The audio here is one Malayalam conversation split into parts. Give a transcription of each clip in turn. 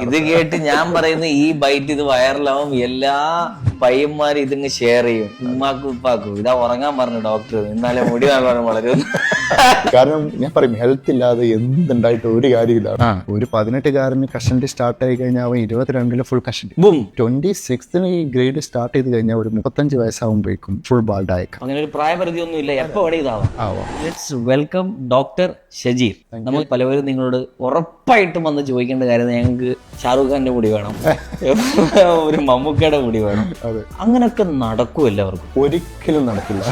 ഇത് കേട്ട് ഞാൻ പറയുന്ന ഈ ബൈറ്റ് ഇത് വൈറലാവും, എല്ലാ പയ്യന്മാരും ഇതിങ്ങ് ഷെയർ ചെയ്യും. ഉമ്മാക്കും ഉപ്പാക്കും ഇതാ ഉറങ്ങാൻ പറഞ്ഞു ഡോക്ടർ, എന്നാലേ മുടി വളരെ വളരും. കാരണം ഞാൻ പറയും, ഹെൽത്ത് ഇല്ലാതെ എന്തുണ്ടായിട്ട് ഒരു കാര്യമില്ല. ഒരു 18-കാരന് കഷണ്ടി സ്റ്റാർട്ട് ആയി കഴിഞ്ഞാൽ അവൻ 22-ല് ഫുൾ കഷണ്ടി. 26-ന് ഈ ഗ്രേഡ് സ്റ്റാർട്ട് ചെയ്ത് കഴിഞ്ഞാൽ ഒരു 35 വയസ്സാകുമ്പോഴേക്കും ഫുൾ ബാൾഡ് ആയേക്കാം. അങ്ങനെ ഒരു പ്രായപരിധി ഒന്നും ഇല്ല, എപ്പോ വേണേ ഇതാവാം. Let's welcome doctor Shajeer. നമ്മൾ പലവരും നിങ്ങളോട് ഉറപ്പായിട്ടും വന്ന് ചോദിക്കേണ്ട കാര്യം, ഞങ്ങൾക്ക് ഷാറൂഖ് ഖാന്റെ മുടി വേണം, ഒരു മമ്മൂക്കയുടെ മുടി വേണം. അങ്ങനൊക്കെ നടക്കും എല്ലാവർക്കും? ഒരിക്കലും നടക്കില്ല.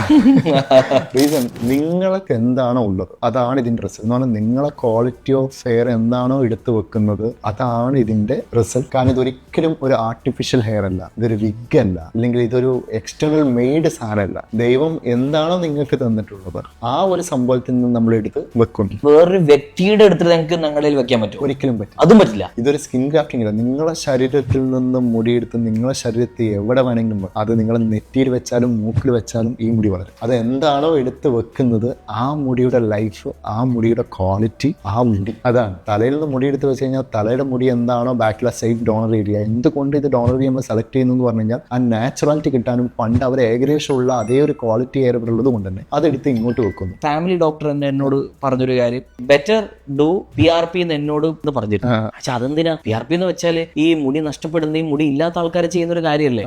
റീസൺ, നിങ്ങൾക്ക് എന്താണോ ഉള്ളത് അതാണ് ഇതിന്റെ റിസൾട്ട്. എന്ന് പറഞ്ഞാൽ നിങ്ങളെ ക്വാളിറ്റി ഓഫ് ഹെയർ എന്താണോ എടുത്തു വെക്കുന്നത് അതാണ് ഇതിന്റെ റിസൾട്ട്. കാരണം ഇതൊരിക്കലും ഒരു ആർട്ടിഫിഷ്യൽ ഹെയർ അല്ല, ഇതൊരു വിഗ് അല്ല, അല്ലെങ്കിൽ ഇതൊരു എക്സ്റ്റേണൽ മെയ്ഡ് സാധനമല്ല. ദൈവം എന്താണോ നിങ്ങൾക്ക് തന്നിട്ടുള്ളത് ആ ഒരു സംഭവത്തിൽ നിന്ന് നമ്മൾ എടുത്ത് വെക്കുന്നു. വേറൊരു വ്യക്തിയുടെ അടുത്ത് നിങ്ങൾക്ക് ഞങ്ങളിൽ വെക്കാൻ പറ്റും? ഒരിക്കലും പറ്റും, അതും പറ്റില്ല. ഇതൊരു സ്കിൻ ഗ്രാഫ്റ്റിംഗ് അല്ല. നിങ്ങളെ ശരീരത്തിൽ നിന്നും മുടിയെടുത്ത് നിങ്ങളെ ശരീരത്തിൽ എവിടെ വേണമെങ്കിലും, അത് നിങ്ങളെ നെറ്റിയിൽ വെച്ചാലും മൂക്കിൽ വെച്ചാലും ഈ മുടി വളരും. അത് എന്താണോ എടുത്ത് വെക്കുന്നത് ആ മുടിയുടെ ലൈഫ്, ആ മുടിയുടെ ക്വാളിറ്റി, ആ മുടി അതാണ്. തലയിൽ നിന്ന് മുടി എടുത്ത് വെച്ച് കഴിഞ്ഞാൽ തലയുടെ മുടി എന്താണോ ബാക്കിലെ സൈഡ് ഡോണർ ഏരിയ. എന്തുകൊണ്ട് ഇത് ഡോണർ ഏരിയ നമ്മൾ സെലക്ട് ചെയ്യുന്നു എന്ന് പറഞ്ഞു കഴിഞ്ഞാൽ ആ നാച്ചുറാലിറ്റി കിട്ടാനും പണ്ട് അവർ ഏകദേശമുള്ള അതേ ഒരു ക്വാളിറ്റി ഹെയർ ഉള്ളത് കൊണ്ട് തന്നെ അതെടുത്ത് ഇങ്ങോട്ട് വെക്കുന്നു. ഫാമിലി ഡോക്ടർ തന്നെ എന്നോട് പറഞ്ഞൊരു കാര്യം, ബെറ്റർ ഡു PRP എന്ന് എന്നോട് പറഞ്ഞിട്ടുണ്ട്. പക്ഷെ അതെന്തിനാ PRP എന്ന് വെച്ചാൽ ഈ മുടി നഷ്ടപ്പെടുന്ന, ഈ മുടി ഇല്ലാത്ത ആൾക്കാരെ ചെയ്യുന്ന ഒരു കാര്യമല്ലേ.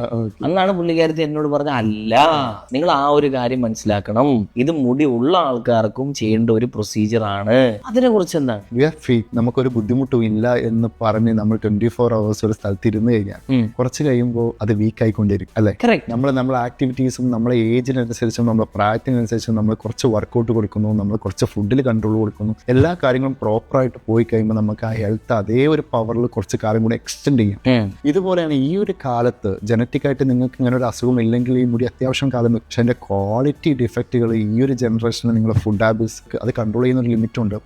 അന്നാണ് പുള്ളിക്കാരത്തി എന്നോട് പറഞ്ഞ, അല്ല, നിങ്ങൾ ആ ഒരു കാര്യം മനസ്സിലാക്കണം, ഇത് മുടി ഉള്ള ആൾക്കാർക്കും ചെയ്യേണ്ട ഒരു പ്രൊസീജിയർ ആണ്. അതിനെ കുറിച്ച് എന്താണ്? വി ആർ ഫ്രീ, നമുക്കൊരു ബുദ്ധിമുട്ടും ഇല്ല എന്ന് പറഞ്ഞ് നമ്മൾ 24 hours ഒരു സ്ഥലത്ത് ഇരുന്ന് കഴിഞ്ഞാൽ കുറച്ച് കഴിയുമ്പോൾ അത് വീക്ക് ആയിക്കൊണ്ടിരിക്കും, അല്ലെ? നമ്മളെ ആക്ടിവിറ്റീസും നമ്മളെ ഏജിനനുസരിച്ചും നമ്മുടെ പ്രായത്തിനനുസരിച്ചും നമ്മൾ കുറച്ച് വർക്കൗട്ട് കൊടുക്കുന്നു, നമ്മൾ കുറച്ച് ഫുഡിൽ കൺട്രോൾ കൊടുക്കുന്നു, എല്ലാ കാര്യങ്ങളും പ്രോപ്പറായിട്ട് പോയി കഴിയുമ്പോൾ നമുക്ക് ആ ഹെൽത്ത് അതേ ഒരു പവറിൽ കുറച്ച് കാലം കൂടെ എക്സ്റ്റെൻഡ് ചെയ്യാം. ഇതുപോലെയാണ് ഈ ഒരു കാലത്ത് ജനറ്റിക് ആയിട്ട് നിങ്ങൾക്ക് ഇങ്ങനെ ഒരു അസുഖം ഇല്ലെങ്കിൽ ഈ മുടി അത്യാവശ്യം കാലം, പക്ഷെ അതിന്റെ ക്വാളിറ്റി ഡിഫക്റ്റുകൾ ഈ ഒരു ജനറേഷനിൽ നിങ്ങളുടെ ഫുഡ് ഹാബിറ്റ്സ് അത് കൺട്രോൾ ചെയ്യുന്ന ഒരു ലിമിറ്റ് ഉണ്ട്.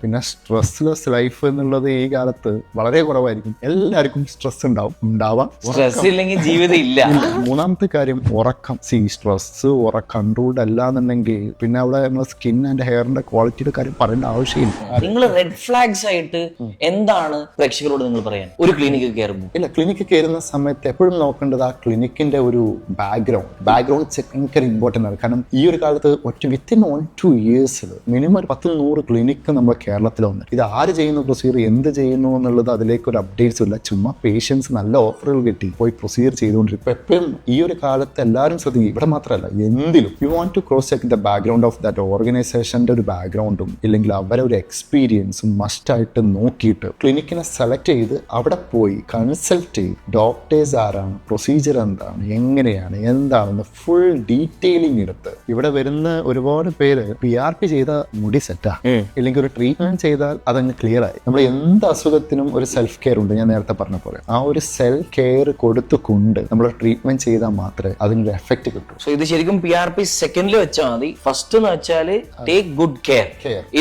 പിന്നെ സ്ട്രെസ്ലെസ് ലൈഫ് എന്നുള്ളത് ഈ കാലത്ത് വളരെ കുറവായിരിക്കും. എല്ലാവർക്കും സ്ട്രെസ് ഉണ്ടാവാം. സ്ട്രെസ് ഇല്ലെങ്കിൽ ജീവിതം ഇല്ല. മൂന്നാമത്തെ കാര്യം ഉറക്കം. സ്ട്രെസ് കൺട്രോൾഡ് അല്ല എന്നുണ്ടെങ്കിൽ പിന്നെ അവിടെ നമ്മുടെ സ്കിൻ ആൻഡ് ഹെയറിന്റെ ക്വാളിറ്റിയുടെ കാര്യം പറയേണ്ട ആവശ്യമില്ല. നിങ്ങൾ റെഡ് ഫ്ലാഗ്സ് ആയിട്ട് എന്താണ് പ്രേക്ഷകരോട് നിങ്ങൾ പറയാൻ ഒരു ക്ലിനിക്കിൽ കയറുമ്പോൾ? ഇല്ല, ക്ലിനിക്കിൽ കയറുന്ന സമയത്ത് എപ്പോഴും നോക്കേണ്ടത് ആ ക്ലിനിക്കിന്റെ ഒരു ബാക്ക്ഗ്രൗണ്ട് ചെക്ക് ഭയങ്കര ഇമ്പോർട്ടൻ്റ് ആണ്. കാരണം ഈ ഒരു കാലത്ത് വിത്തിൻ 1-2 years മിനിമം ഒരു 10-100 ക്ലിനിക്ക് നമ്മുടെ കേരളത്തിൽ വന്നു. ഇത് ആര് ചെയ്യുന്നു പ്രൊസീജിയർ, എന്ത് ചെയ്യുന്നു എന്നുള്ളത് അതിലേക്ക് ഒരു അപ്ഡേറ്റ്സ് ഇല്ല. ചുമ്മാ പേഷ്യൻസ് നല്ല ഓഫറുകൾ കിട്ടി പോയി പ്രൊസീജിയർ ചെയ്തുകൊണ്ടിരിക്കും. എപ്പോഴും ഈ ഒരു കാലത്ത് എല്ലാവരും ശ്രദ്ധിക്കും, ഇവിടെ മാത്രമല്ല എന്തിലും you want to cross check the background of that ഓർഗനൈസേഷന്റെ ഒരു ബാക്ക്ഗ്രൗണ്ടും ഇല്ലെങ്കിൽ അവരെ ഒരു എക്സ്പീരിയൻസും മസ്റ്റായിട്ട് നോക്കിയിട്ട് ക്ലിനിക്കിനെ സെലക്ട് ചെയ്ത് അവിടെ പോയി കൺസൾട്ട് ചെയ്ത് ഡോക്ടേഴ്സ് ആരാണ്, പ്രൊസീജിയർ എന്താണ്, എങ്ങനെയാണ്, എന്താണെന്ന് ഫുൾ ഡീറ്റെയിലിംഗ് എടുത്ത്. ഇവിടെ വരുന്ന ഒരുപാട് പേര് PRP ചെയ്ത മുടി സെറ്റാ, ഇല്ലെങ്കിൽ ഒരു ട്രീറ്റ്മെന്റ് ചെയ്താൽ അതങ്ങ് ക്ലിയർ ആയി. നമ്മൾ എന്ത് അസുഖത്തിനും ഒരു സെൽഫ് കെയർ ഉണ്ട്. ഞാൻ നേരത്തെ പറഞ്ഞ പോലെ ആ ഒരു സെൽഫ് കെയർ കൊടുത്തുകൊണ്ട് നമ്മൾ ട്രീറ്റ്മെന്റ് ചെയ്താൽ മാത്രമേ അതിനൊരു എഫക്ട് കിട്ടൂ. സോ ഇത് ശരിക്കും PRP സെക്കൻഡിൽ വെച്ചാൽ മതി. ഫസ്റ്റ് എന്ന് വെച്ചാൽ ടേക്ക് ഗുഡ് കെയർ,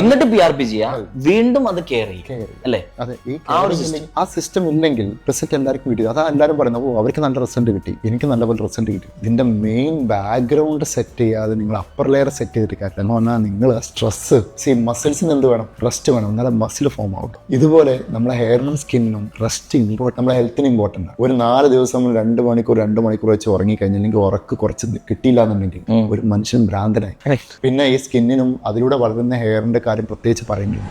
എന്നിട്ട് PRP ചെയ്യാം, വീണ്ടും അത് കെയർ ചെയ്യും, അല്ലേ? അതെ, ആ സിസ്റ്റം ഇല്ലെങ്കിൽ റിസൾട്ട് എല്ലാവർക്കും കിട്ടി. അതാ എല്ലാവരും പറയുന്നത്, അവർക്ക് നല്ല റിസൾട്ട് കിട്ടി, എനിക്ക് നല്ലപോലെ റിസൾട്ട് കിട്ടി. ഇതിന്റെ മെയിൻ ബാക്ക്ഗ്രൗണ്ട് സെറ്റ് ചെയ്യാതെ നിങ്ങൾ അപ്പർ ലെയർ സെറ്റ് ചെയ്തിട്ട് കാര്യമില്ല. എന്ന് പറഞ്ഞാൽ നിങ്ങൾ സ്ട്രെസ്, മസിൽസിന് എന്ത് വേണം? റെസ്റ്റ് വേണം, എന്നാലും മസിൽ ഫോം ആവും. ഇതുപോലെ നമ്മളെ ഹെയറിനും സ്കിന്നിനും റെസ്റ്റ് ഇമ്പോർട്ടൻ്റ്, നമ്മളെ ഹെൽത്തിന് ഇമ്പോർട്ടൻ്റ്. ഒരു 4 ദിവസം 2 മണിക്കൂർ വെച്ച് ഉറങ്ങിക്കഴിഞ്ഞില്ലെങ്കിൽ ഉറക്ക് കുറച്ച് കിട്ടിയില്ല എന്നുണ്ടെങ്കിൽ ഒരു മനുഷ്യൻ ഭ്രാന്തനായി. പിന്നെ ഈ സ്കിന്നിനും അതിലൂടെ വളരുന്ന ഹെയറിന്റെ കാര്യം പ്രത്യേകിച്ച് പറയേണ്ടില്ല.